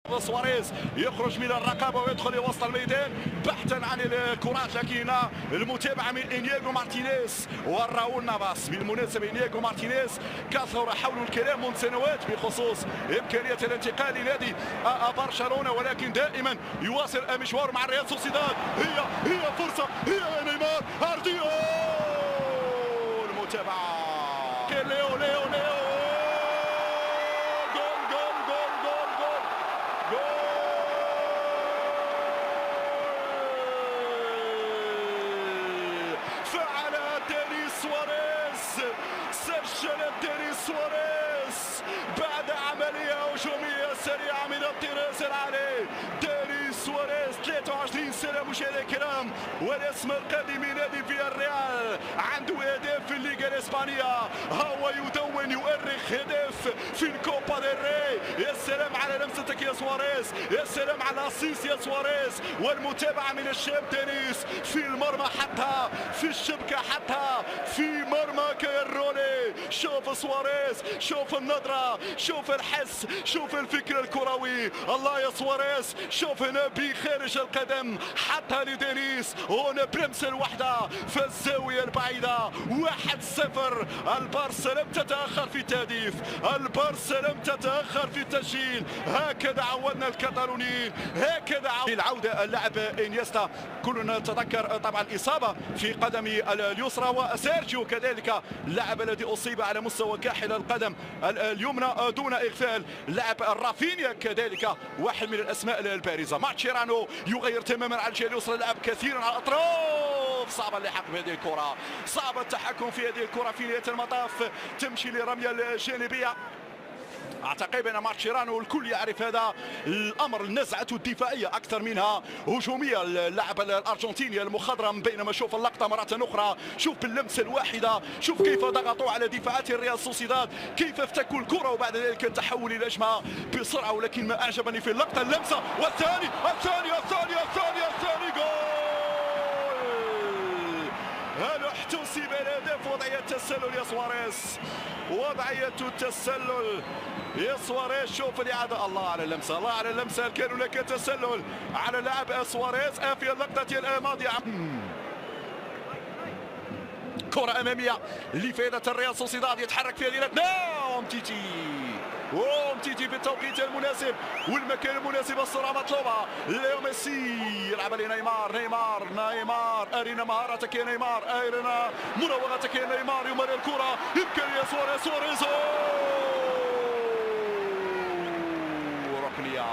سواريز يخرج من الرقابه ويدخل وسط الميدان بحثا عن الكرات، لكن المتابعه من انياغو مارتينيز وراؤول نافاس. بالمناسبه انياغو مارتينيز كثر حول الكلام منذ سنوات بخصوص امكانيه الانتقال لنادي برشلونه، ولكن دائما يواصل مشوار مع ريال سوسيداد. هي فرصه، هي نيمار ارضيه، المتابعه ليو فعل دينيس سواريز، سجل دينيس سواريز بعد عملية هجومية سريعة من الطراز العالي. دينيس سواريز 23 سنة مشاهدينا الكرام، والاسم القديم نادي فياريال، عنده هدف في الليغا الإسبانية، هو يدون يؤرخ هدف في الكوبا ديل ري. يا سلام على لمستك يا سواريز، يا سلام على اسيس يا سواريز، والمتابعة من الشاب دينيس في المرمى حتى في الشبكة حتى في مرمى كيروني. شوف سواريز، شوف النظرة، شوف الحس، شوف الفكر الكروي. الله يا سواريز، شوف هنا بخارج القدم حتى لدينيس، هنا بلمسة الوحدة في الزاوية البعيدة. 1-0. البارسا لم تتأخر في التهديف، البارسا لم تتأخر في التسجيل. هكذا عودنا الكتالونيين، هكذا العودة اللاعب انيستا. كلنا نتذكر طبعا الإصابة في قدمه اليسرى، وسيرجيو كذلك اللاعب الذي أصيب على مستوى كاحل القدم اليمنى دون إغفال. لاعب رافينيا كذلك واحد من الأسماء البارزة. ماتشيرانو يغير تماما على الجهة اليسرى، لعب كثيرا على الأطراف، صعب اللحاق بهذه الكرة، صعب التحكم في هذه الكرة في نهاية المطاف، تمشي لرمية الجانبية. اعتقد ان ماتشيرانو الكل يعرف هذا الامر، النزعه الدفاعيه اكثر منها هجوميه. اللاعب الارجنتيني المخضرم، بينما شوف اللقطه مره اخرى، شوف باللمسه الواحده، شوف كيف ضغطوا على دفاعات الريال سوسيداد، كيف افتكوا الكره وبعد ذلك التحول الى هجمه بسرعه. ولكن ما اعجبني في اللقطه اللمسه، والثاني جول. هل احتسب الهدف؟ وضعيه التسلل يا سواريز، وضعيه التسلل يا سواريز. شوف الاعاده، الله على اللمسه، الله على اللمسه. كان هناك تسلل على لاعب سواريز في اللقطه الماضيه. كره اماميه لفائده الريال سوسيداد، يتحرك فيها ليلة ومتيتي في التوقيت المناسب والمكان المناسب. السرعه مطلوبه. ليو ميسي يلعب نيمار ارينا مهارتك يا نيمار، ارينا مراوغتك يا نيمار، يمر الكره، امكانيه سواريز ركنيه.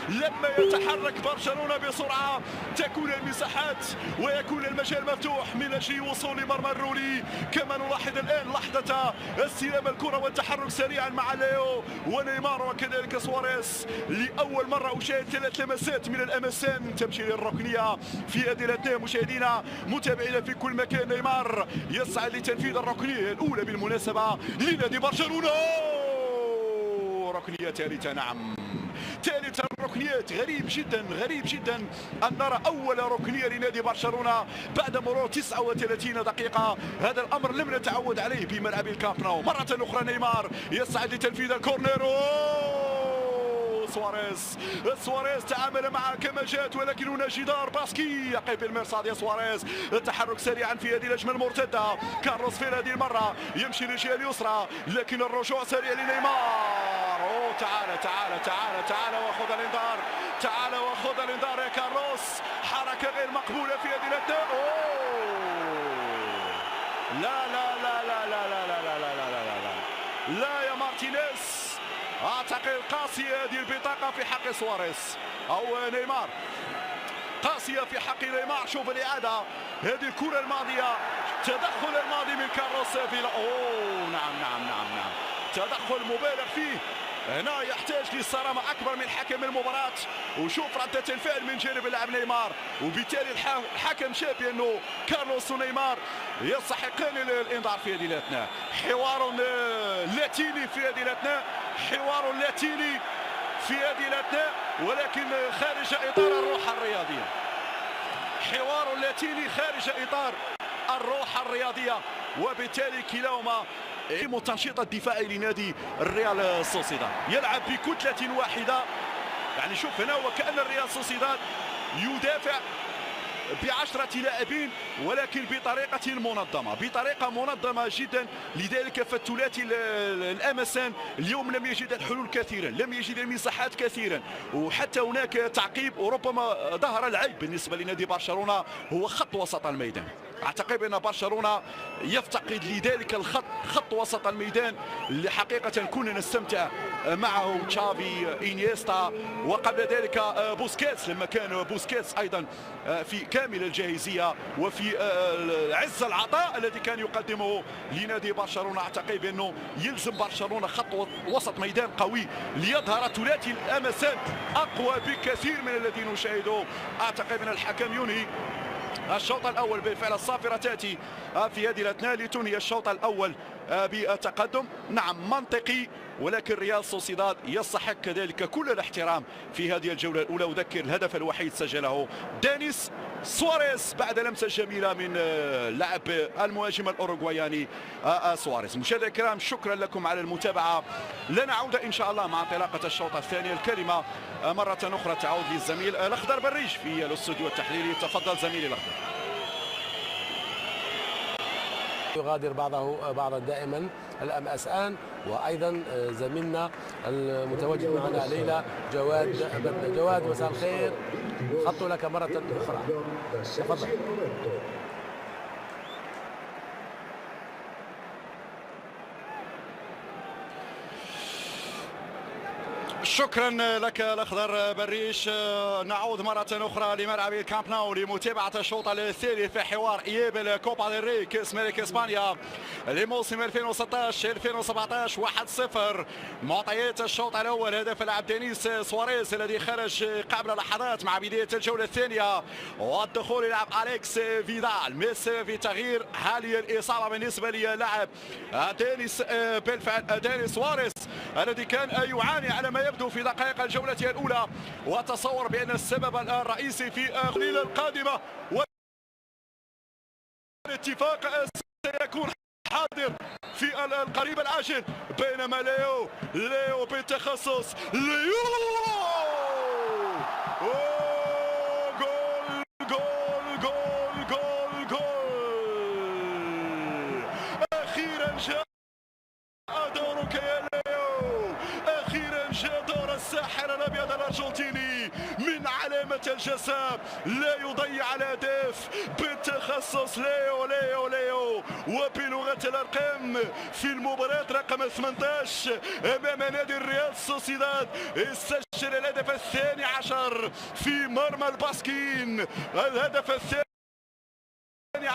لما يتحرك برشلونة بسرعة تكون المساحات ويكون المجال مفتوح من أجل وصول لمرمى الرولي. كما نلاحظ الآن لحظة استلام الكرة والتحرك سريعا مع ليو ونيمار وكذلك سواريز. لأول مرة أشاهد 3 لمسات من الأمسان تمشي للركنية في هذه الأثناء. مشاهدينا متابعينا في كل مكان، نيمار يسعى لتنفيذ الركنية الأولى بالمناسبة لنادي برشلونة. ركنية ثالثة، نعم ثالث الركنيات. غريب جدا أن نرى أول ركنية لنادي برشلونة بعد مرور 39 دقيقة. هذا الأمر لم نتعود عليه بملعب الكامب نو. مرة أخرى نيمار يسعى لتنفيذ الكورنر. سواريز تعامل معها كما جاءت، ولكن هنا جدار باسكي يقف بالمرصاد يا سواريز. التحرك سريعا في هذه الهجمه المرتده. كارلوس في هذه المره يمشي للجهه اليسرى، لكن الرجوع سريع لنيمار. تعال وخذ الانذار، تعال وخذ الانذار يا كارلوس. حركه غير مقبوله في هذه الاثناء. لا يا مارتينيز، اعتقد قاسيه هذه البطاقه في حق سواريز او نيمار، قاسيه في حق نيمار. شوف الاعاده، هذه الكره الماضيه، تدخل الماضي من كارلوس فيلا. نعم تدخل مبالغ فيه. هنا يحتاج للصرامه اكبر من حكم المباراه. وشوف رده الفعل من جانب اللاعب نيمار، وبالتالي الحكم شاف بانه كارلوس ونيمار يستحقان الانذار في هذه الاثناء. حوار لاتيني في هذه الاثناء، ولكن خارج اطار الروح الرياضيه. حوار لاتيني خارج اطار الروح الرياضيه، وبالتالي كلاهما التنشيط الدفاعي لنادي الريال سوسيداد. يلعب بكتلة واحدة يعني شوف هنا وكأن الريال سوسيداد يدافع ب10 لاعبين ولكن بطريقة منظمة جدا. لذلك فالثلاثي الأمسان اليوم لم يجد الحلول كثيرا، لم يجد المساحات كثيرا، وحتى هناك تعقيب، وربما ظهر العيب بالنسبة لنادي برشلونة هو خط وسط الميدان. اعتقد ان برشلونه يفتقد لذلك خط وسط الميدان اللي حقيقه كنا نستمتع معه تشافي، انيستا، وقبل ذلك بوسكيتس لما كان بوسكيتس ايضا في كامل الجاهزيه وفي عز العطاء الذي كان يقدمه لنادي برشلونه. اعتقد بانه يلزم برشلونه خط وسط ميدان قوي ليظهر ثلاثي الامسات اقوى بكثير من الذي نشاهده. اعتقد ان الحكم ينهي الشوط الاول بالفعل. الصافره تاتي في هذه الاثناء لتنهي الشوط الاول بالتقدم. نعم منطقي، ولكن ريال سوسيداد يستحق كذلك كل الاحترام في هذه الجوله الاولى. اذكر الهدف الوحيد سجله دينيس سواريز بعد لمسه جميله من لاعب المهاجم الاوروغواياني سواريز. مشاهدينا الكرام شكرا لكم على المتابعه. لنا عوده ان شاء الله مع انطلاقه الشوط الثاني. الكلمه مره اخرى تعود للزميل الاخضر بريج في الاستوديو التحليلي. تفضل زميلي الاخضر. يغادر بعضا دائما الأمأسان، وايضا زميلنا المتواجد معنا ليلى جواد بدنا. جواد مساء الخير، خط لك مرة أخرى، تفضل. شكرا لك الاخضر بريش. نعود مره اخرى لملعب الكامب ناو لمتابعه الشوط الثاني في حوار اياب الكوبا ديل ري كاس ملك اسبانيا لموسم 2016-2017. 1-0 معطيات الشوط الاول. هدف اللاعب دينيس سواريز الذي خرج قبل لحظات مع بدايه الجوله الثانيه، والدخول يلعب اليكس فيدال. مس في تغيير حاليا الاصابه بالنسبه للاعب دينيس بالفعل دينيس سواريز الذي كان يعاني على ما يبدو في دقائق الجولة الأولى، وتصور بأن السبب الرئيسي في الليلة القادمة والاتفاق سيكون حاضر في القريب العاجل. بينما ليو بالتخصص جول جول جول جول جول. أخيرا جاء دورك يا ليو، أخيرا جاء دور الساحر الأبيض الأرجنتيني من علامة الجزاء. لا يضيع الأهداف بالتخصص. ليو ليو ليو، وبلغة الأرقام في المباراة رقم 18 أمام نادي الريال سوسيداد استسجل الهدف الثاني عشر في مرمى الباسكين، الهدف الثاني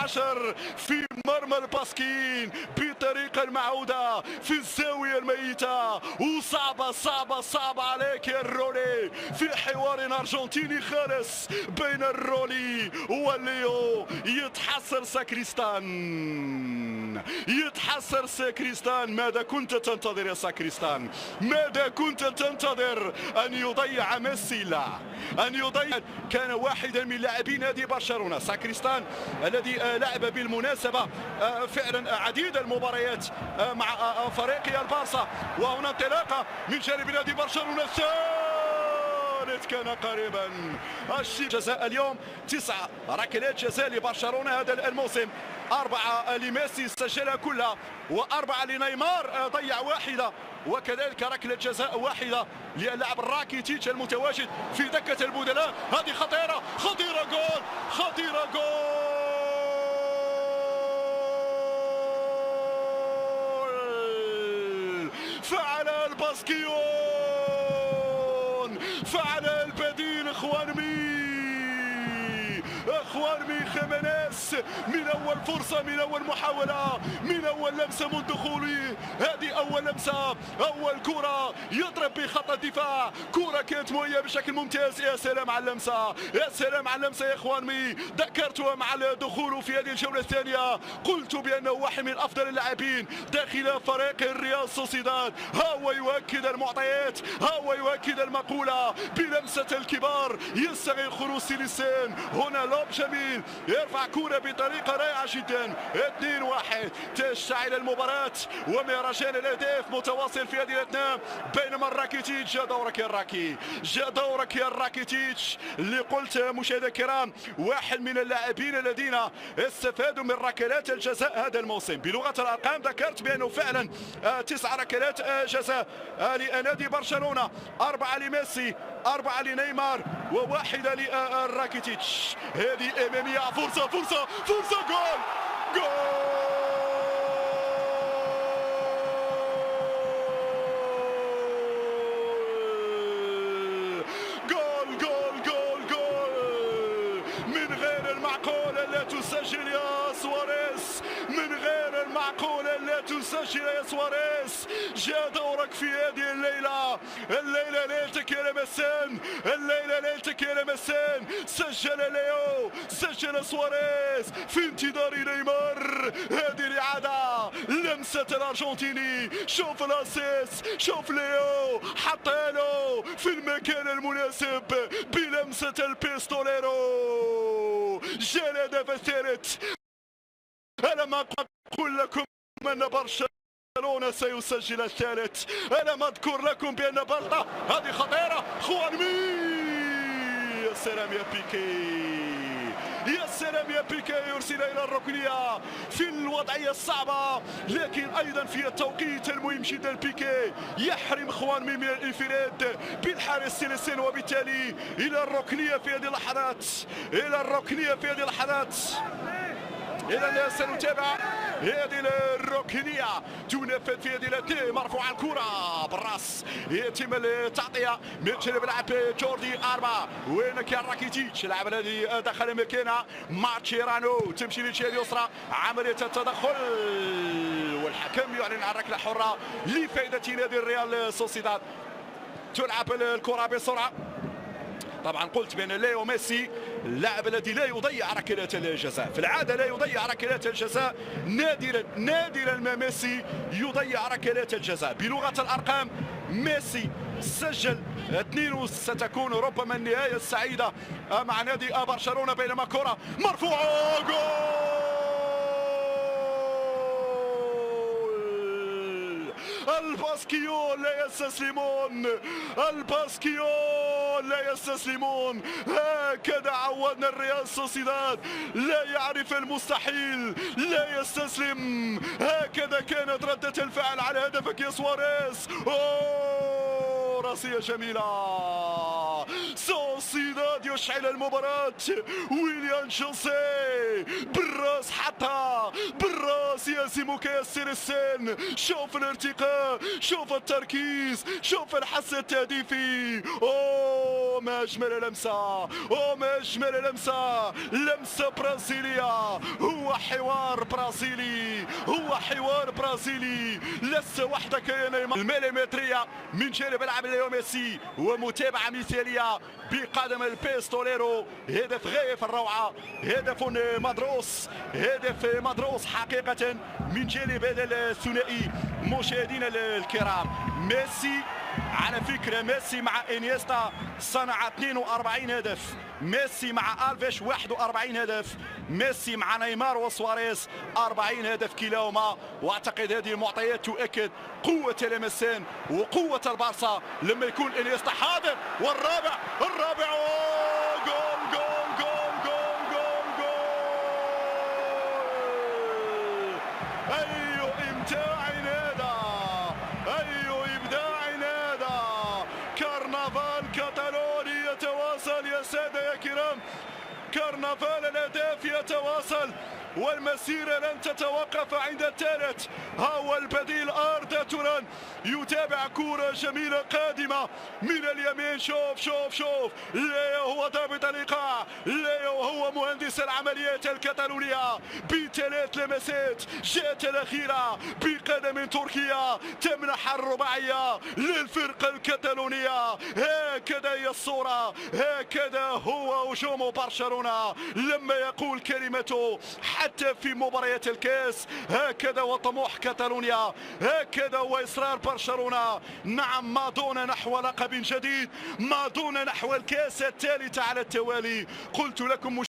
عشر في مرمى الباسكين بطريقة المعودة في الزاوية الميتة. وصعبة صعبة صعبة عليك يا الرولي في حوار أرجنتيني خالص بين الرولي والليو. يتحسر ساكريستان، يتحسر ساكريستان. ماذا كنت تنتظر يا ساكريستان؟ ماذا كنت تنتظر؟ أن يضيع ميسي؟ لا، أن يضيع. كان واحدا من لاعبين نادي برشلونة ساكريستان الذي لعب بالمناسبة فعلا عديد المباريات مع فريق البارسا. وهنا انطلاقة من جانب نادي برشلونة الثالث كان قريبا. الجزاء اليوم 9 ركلات جزاء لبرشلونة هذا الموسم، 4 لميسي سجلها كلها، و4 لنيمار ضيع واحدة، وكذلك ركلة جزاء واحدة للاعب راكيتيتش المتواجد في دكة البدلاء. هذه خطيرة خطيرة، جول خطيرة، جول فعل الباسكيون، فعل البديل اخوانمي خيمينيز من اول فرصه، من اول محاوله، من اول لمسه من دخوله. هذه اول لمسه، اول كره يضرب بخط الدفاع، كره كانت مهيئه بشكل ممتاز. يا سلام على اللمسه، يا سلام على اللمسه يا اخوانمي. ذكرتها مع دخوله في هذه الجوله الثانيه، قلت بانه واحد من افضل اللاعبين داخل فريق الريال سوسيداد. ها هو يؤكد المعطيات، ها هو يؤكد المقوله بلمسه الكبار. يستغل خروج سيليسين هنا لوب جميل يرفع كرة بطريقة رائعة جدا. 2-1 تشتعل المباراة ومهرجان الاهداف متواصل في هذه الاثناء. بينما الراكيتيتش جا دورك يا راكي، جا دورك يا راكيتيتش اللي قلت مشاهدينا الكرام واحد من اللاعبين الذين استفادوا من ركلات الجزاء هذا الموسم. بلغة الارقام ذكرت بانه فعلا 9 ركلات جزاء لنادي برشلونة، 4 لميسي، 4 لنيمار وواحدة لراكيتيتش. هذه امامية، فرصة فرصة فرصة، جول جول تسجل يا سواريز، من غير المعقول لا تسجل يا سواريز. جاء دورك في هذه الليلة، الليلة ليلتك يا لمسان، الليلة ليلتك يا لمسان. سجل ليو، سجل سواريز في انتظار نيمار. هذه الإعادة لمسة الأرجنتيني، شوف الأسيس، شوف ليو حطها له في المكان المناسب بلمسة البيستوليرو. جاء الهدف الثالث. ألم أقول لكم أن برشلونة سيسجل الثالث؟ ألم أذكر لكم بأن بلطة هذه خطيرة؟ خوانمي، يا سلام يا بيكي، يا سلام يا بيكي، يرسل إلى الركنية في الوضعية الصعبة لكن أيضا في التوقيت المهم جدا. بيكي يحرم خوانمي من الانفراد بالحارس سيليسين وبالتالي إلى الركنية في هذه اللحظات، إلى الركنية في هذه اللحظات. إذا سنتابع هذه الركنية تنفذ في هذه الاثنين. مرفوعة الكرة بالراس، يتم التعطية من جانب اللاعب جوردي ألبا. وينك يا راكيتيتش؟ اللاعب الذي دخل مكانه ماتشيرانو، تمشي للجهة اليسرى، عملية التدخل والحكم يعلن عن ركلة حرة لفائدة نادي الريال سوسيداد. تلعب الكرة بسرعة. طبعا قلت بان ليو ميسي اللاعب الذي لا يضيع ركلات الجزاء، في العاده لا يضيع ركلات الجزاء، نادرا ما ميسي يضيع ركلات الجزاء. بلغه الارقام ميسي سجل 2 ستكون ربما النهايه السعيده مع نادي برشلونه. بينما كره مرفوعه، جول الباسكيون لا يستسلمون، الباسكيون لا يستسلمون. هكذا عودنا الريال سوسيداد، لا يعرف المستحيل، لا يستسلم. هكذا كانت ردة الفعل على هدفك يا سواريز. راسية جميلة، سوسيداد يشعل المباراة. ويليان جوسيه بالراس، حتى بالراس يهزمك يا سيليسين. شوف الارتقاء، شوف التركيز، شوف الحس التهديفي. ما أجمل لمسة، ما أجمل لمسة، لمسة برازيلية. هو حوار برازيلي، هو حوار برازيلي. لست وحدك يا نيمار. المليمترية من جانب اللاعب ليو ميسي ومتابعة مثالية بقدم البيستوليرو. هدف غاية في الروعة، هدف مدروس، هدف مدروس حقيقة من جانب هذا الثنائي. مشاهدينا الكرام، ميسي على فكرة، ميسي مع إنيستا صنع 42 هدف، ميسي مع ألفيش 41 هدف، ميسي مع نيمار وسواريز 40 هدف كلاهما. واعتقد هذه المعطيات تؤكد قوة لمسان وقوة البارسا لما يكون إنيستا حاضر. والرابع، الرابع، جول جول جول جول جول جول. أي إمتاع هذا، أي إبداع هذا. كرنفال كتالوني يتواصل يا سادة يا كرام، كرنفال الأهداف يتواصل والمسيرة لن تتوقف عند الثالث. ها هو البديل أردا توران يتابع كرة جميلة قادمة من اليمين. شوف شوف شوف، ليو هو ضابط الإيقاع، ليو هو مهندس العمليات الكتالونية بثلاث لمسات. جاءت الأخيرة بقدم تركية تمنح الرباعية للفرقة الكتالونية. هكذا هي الصورة، هكذا هو هجوم برشلونة لما يقول كلمته حتى في مباريات الكاس. هكذا وطموح كتالونيا، هكذا وإصرار برشلونة. نعم، ما دون نحو لقب جديد، ما دون نحو الكاس الثالث على التوالي. قلت لكم